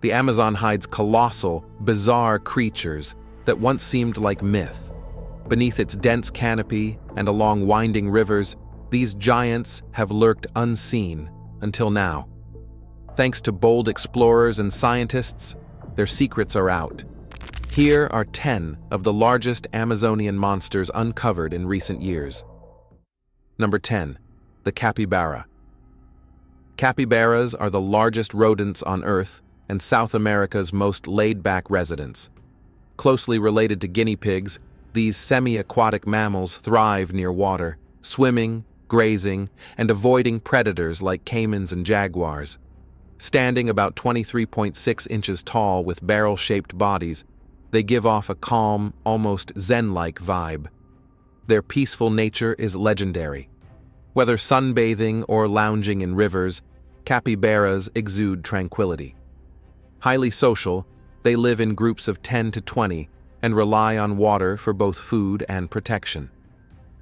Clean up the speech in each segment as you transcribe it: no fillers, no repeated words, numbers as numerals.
the Amazon hides colossal, bizarre creatures that once seemed like myth. Beneath its dense canopy and along winding rivers, these giants have lurked unseen until now. Thanks to bold explorers and scientists, their secrets are out. Here are 10 of the largest Amazonian monsters uncovered in recent years. Number 10. The capybara. Capybaras are the largest rodents on Earth and South America's most laid-back residents. Closely related to guinea pigs, these semi-aquatic mammals thrive near water, swimming, grazing, and avoiding predators like caimans and jaguars. Standing about 23.6 inches tall with barrel-shaped bodies, they give off a calm, almost zen-like vibe. Their peaceful nature is legendary. Whether sunbathing or lounging in rivers, capybaras exude tranquility. Highly social, they live in groups of 10 to 20 and rely on water for both food and protection.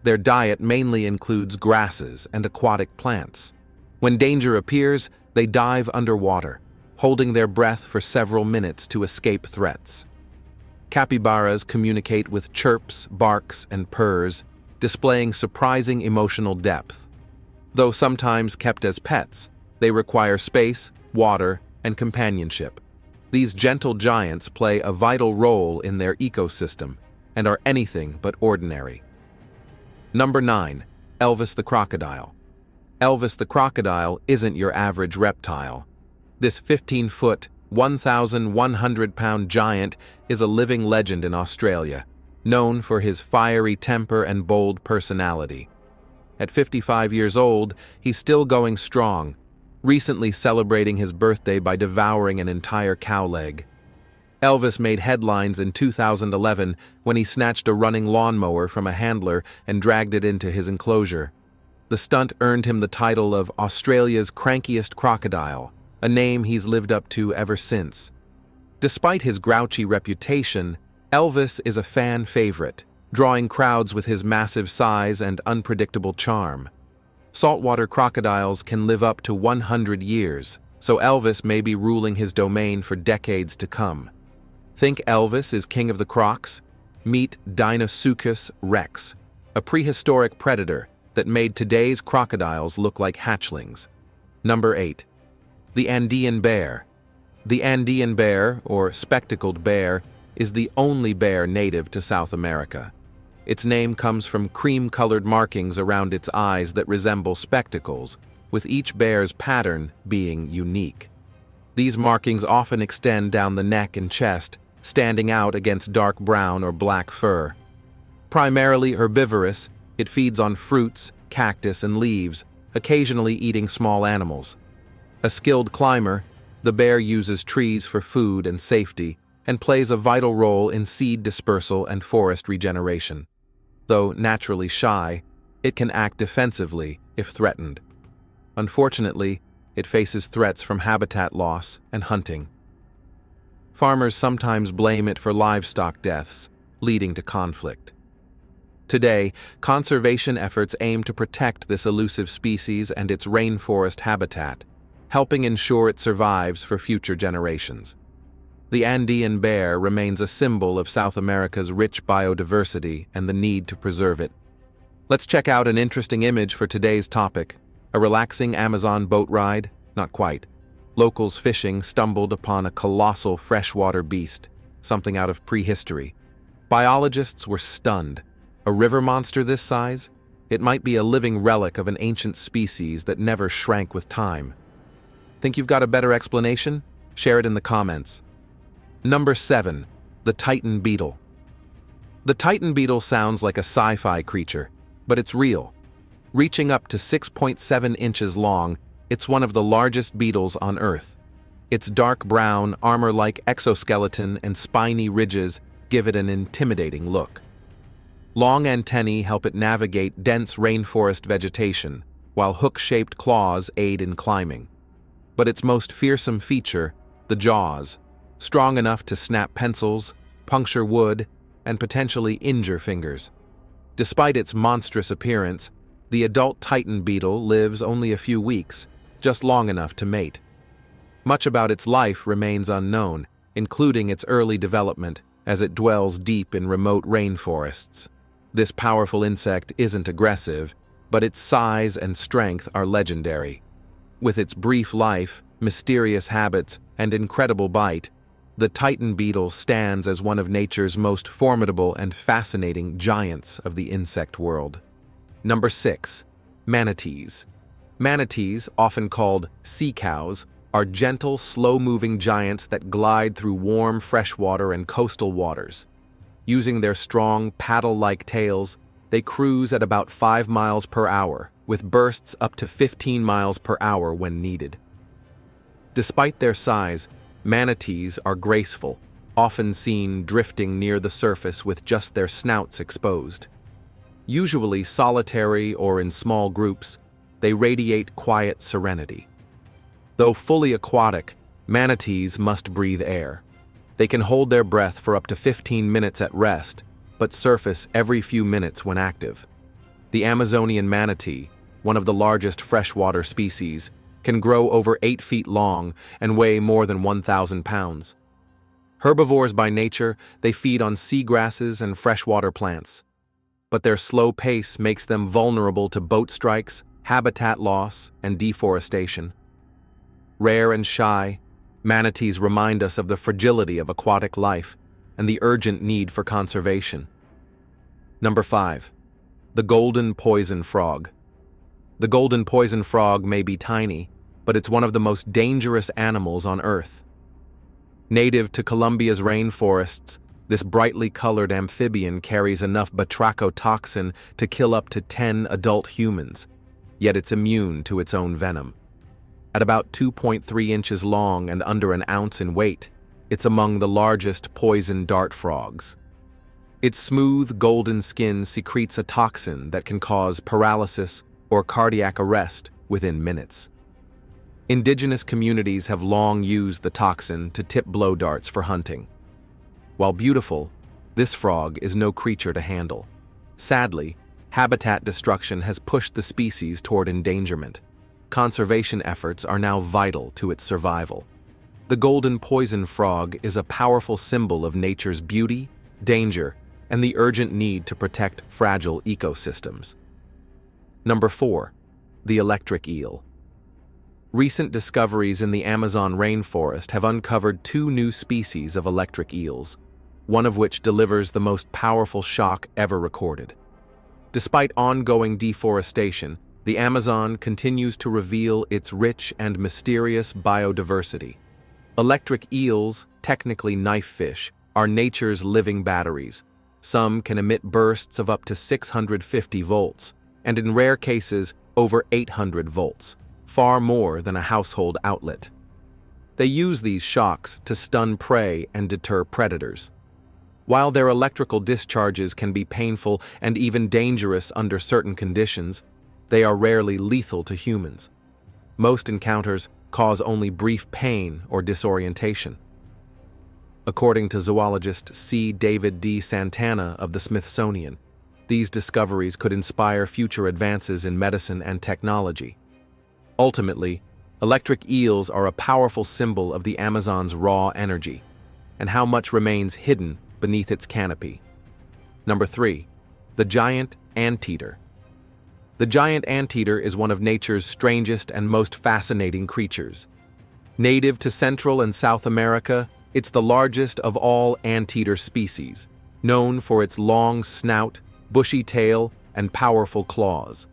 Their diet mainly includes grasses and aquatic plants. When danger appears, they dive underwater, holding their breath for several minutes to escape threats. Capybaras communicate with chirps, barks, and purrs, displaying surprising emotional depth. Though sometimes kept as pets, they require space, water, and companionship. These gentle giants play a vital role in their ecosystem and are anything but ordinary. Number 9. Elvis the crocodile. Elvis the crocodile isn't your average reptile. This 15-foot, 1,100-pound giant is a living legend in Australia, known for his fiery temper and bold personality. At 55 years old, he's still going strong, recently celebrating his birthday by devouring an entire cow leg. Elvis made headlines in 2011 when he snatched a running lawnmower from a handler and dragged it into his enclosure. The stunt earned him the title of Australia's crankiest crocodile, a name he's lived up to ever since. Despite his grouchy reputation, Elvis is a fan favorite, drawing crowds with his massive size and unpredictable charm. Saltwater crocodiles can live up to 100 years, so Elvis may be ruling his domain for decades to come. Think Elvis is king of the crocs? Meet Deinosuchus rex, a prehistoric predator that made today's crocodiles look like hatchlings. Number 8. The Andean bear. The Andean bear, or spectacled bear, is the only bear native to South America. Its name comes from cream-colored markings around its eyes that resemble spectacles, with each bear's pattern being unique. These markings often extend down the neck and chest, standing out against dark brown or black fur. Primarily herbivorous, it feeds on fruits, cactus, and leaves, occasionally eating small animals. A skilled climber, the bear uses trees for food and safety, and plays a vital role in seed dispersal and forest regeneration. Though naturally shy, it can act defensively if threatened. Unfortunately, it faces threats from habitat loss and hunting. Farmers sometimes blame it for livestock deaths, leading to conflict. Today, conservation efforts aim to protect this elusive species and its rainforest habitat, helping ensure it survives for future generations. The Andean bear remains a symbol of South America's rich biodiversity and the need to preserve it. Let's check out an interesting image for today's topic. A relaxing Amazon boat ride? Not quite. Locals fishing stumbled upon a colossal freshwater beast, something out of prehistory. Biologists were stunned. A river monster this size? It might be a living relic of an ancient species that never shrank with time. Think you've got a better explanation? Share it in the comments. Number 7. The Titan beetle. The Titan beetle sounds like a sci-fi creature, but it's real. Reaching up to 6.7 inches long, it's one of the largest beetles on Earth. Its dark brown, armor-like exoskeleton and spiny ridges give it an intimidating look. Long antennae help it navigate dense rainforest vegetation, while hook-shaped claws aid in climbing. But its most fearsome feature, the jaws, strong enough to snap pencils, puncture wood, and potentially injure fingers. Despite its monstrous appearance, the adult Titan beetle lives only a few weeks, just long enough to mate. Much about its life remains unknown, including its early development, as it dwells deep in remote rainforests. This powerful insect isn't aggressive, but its size and strength are legendary. With its brief life, mysterious habits, and incredible bite, the Titan beetle stands as one of nature's most formidable and fascinating giants of the insect world. Number 6. Manatees. Manatees, often called sea cows, are gentle, slow-moving giants that glide through warm freshwater and coastal waters. Using their strong, paddle-like tails, they cruise at about 5 miles per hour, with bursts up to 15 miles per hour when needed. Despite their size, manatees are graceful, often seen drifting near the surface with just their snouts exposed. Usually solitary or in small groups, they radiate quiet serenity. Though fully aquatic, manatees must breathe air. They can hold their breath for up to 15 minutes at rest, but surface every few minutes when active. The Amazonian manatee, one of the largest freshwater species, can grow over 8 feet long and weigh more than 1,000 pounds. Herbivores by nature, they feed on seagrasses and freshwater plants. But their slow pace makes them vulnerable to boat strikes, habitat loss, and deforestation. Rare and shy, manatees remind us of the fragility of aquatic life and the urgent need for conservation. Number 5. The golden poison frog. The golden poison frog may be tiny, but it's one of the most dangerous animals on Earth. Native to Colombia's rainforests, this brightly colored amphibian carries enough batrachotoxin to kill up to 10 adult humans, yet it's immune to its own venom. At about 2.3 inches long and under an ounce in weight, it's among the largest poison dart frogs. Its smooth, golden skin secretes a toxin that can cause paralysis or cardiac arrest within minutes. Indigenous communities have long used the toxin to tip blow darts for hunting. While beautiful, this frog is no creature to handle. Sadly, habitat destruction has pushed the species toward endangerment. Conservation efforts are now vital to its survival. The golden poison frog is a powerful symbol of nature's beauty, danger, and the urgent need to protect fragile ecosystems. Number 4. The electric eel. Recent discoveries in the Amazon rainforest have uncovered 2 new species of electric eels, one of which delivers the most powerful shock ever recorded. Despite ongoing deforestation, the Amazon continues to reveal its rich and mysterious biodiversity. Electric eels, technically knife fish, are nature's living batteries. Some can emit bursts of up to 650 volts, and in rare cases, over 800 volts, far more than a household outlet. They use these shocks to stun prey and deter predators. While their electrical discharges can be painful and even dangerous under certain conditions, they are rarely lethal to humans. Most encounters cause only brief pain or disorientation. According to zoologist C. David D. Santana of the Smithsonian, these discoveries could inspire future advances in medicine and technology. Ultimately, electric eels are a powerful symbol of the Amazon's raw energy, and how much remains hidden beneath its canopy. Number 3. The giant anteater. The giant anteater is one of nature's strangest and most fascinating creatures. Native to Central and South America, it's the largest of all anteater species, known for its long snout, bushy tail, and powerful claws.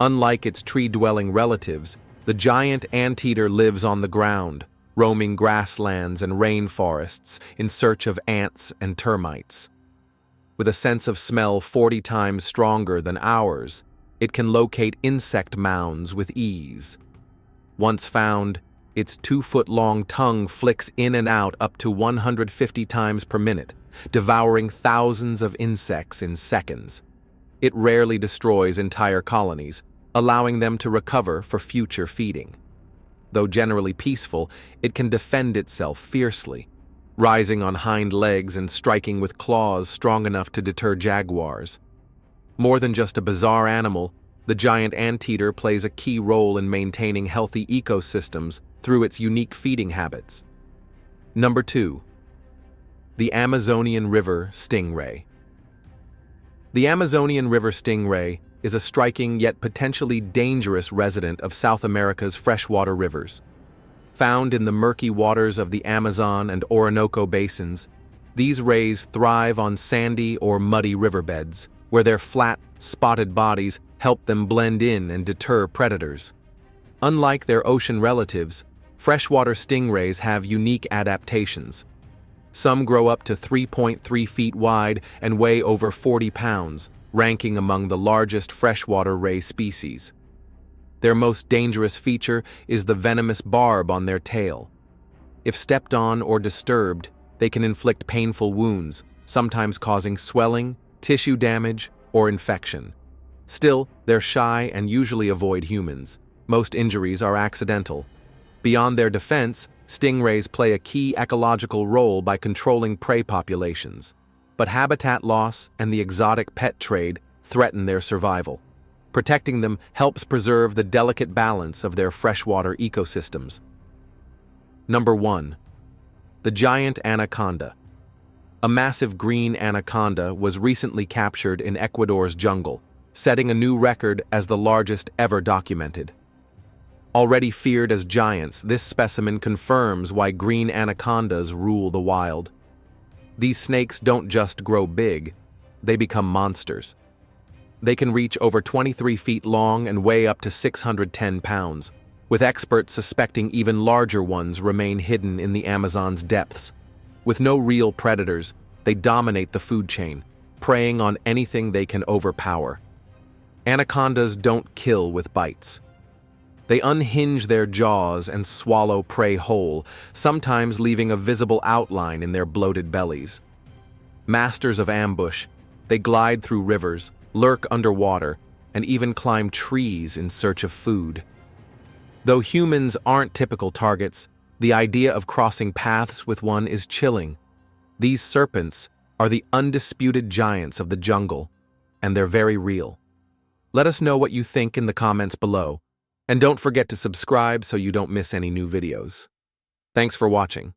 Unlike its tree-dwelling relatives, the giant anteater lives on the ground, roaming grasslands and rainforests in search of ants and termites. With a sense of smell 40 times stronger than ours, it can locate insect mounds with ease. Once found, its 2-foot-long tongue flicks in and out up to 150 times per minute, devouring thousands of insects in seconds. It rarely destroys entire colonies, allowing them to recover for future feeding. Though generally peaceful, it can defend itself fiercely, rising on hind legs and striking with claws strong enough to deter jaguars. More than just a bizarre animal, The giant anteater plays a key role in maintaining healthy ecosystems through its unique feeding habits. Number 2. The Amazonian River Stingray. The Amazonian River stingray is a striking yet potentially dangerous resident of South America's freshwater rivers. Found in the murky waters of the Amazon and Orinoco basins, these rays thrive on sandy or muddy riverbeds, where their flat, spotted bodies help them blend in and deter predators. Unlike their ocean relatives, freshwater stingrays have unique adaptations. Some grow up to 3.3 feet wide and weigh over 40 pounds, ranking among the largest freshwater ray species. Their most dangerous feature is the venomous barb on their tail. If stepped on or disturbed, they can inflict painful wounds, sometimes causing swelling, tissue damage, or infection. Still, they're shy and usually avoid humans. Most injuries are accidental. Beyond their defense, stingrays play a key ecological role by controlling prey populations. But habitat loss and the exotic pet trade threaten their survival. Protecting them helps preserve the delicate balance of their freshwater ecosystems. Number 1. The giant anaconda. A massive green anaconda was recently captured in Ecuador's jungle, setting a new record as the largest ever documented. Already feared as giants, this specimen confirms why green anacondas rule the wild. These snakes don't just grow big, they become monsters. They can reach over 23 feet long and weigh up to 610 pounds, with experts suspecting even larger ones remain hidden in the Amazon's depths. With no real predators, they dominate the food chain, preying on anything they can overpower. Anacondas don't kill with bites. They unhinge their jaws and swallow prey whole, sometimes leaving a visible outline in their bloated bellies. Masters of ambush, they glide through rivers, lurk underwater, and even climb trees in search of food. Though humans aren't typical targets, the idea of crossing paths with one is chilling. These serpents are the undisputed giants of the jungle, and they're very real. Let us know what you think in the comments below, and don't forget to subscribe so you don't miss any new videos. Thanks for watching.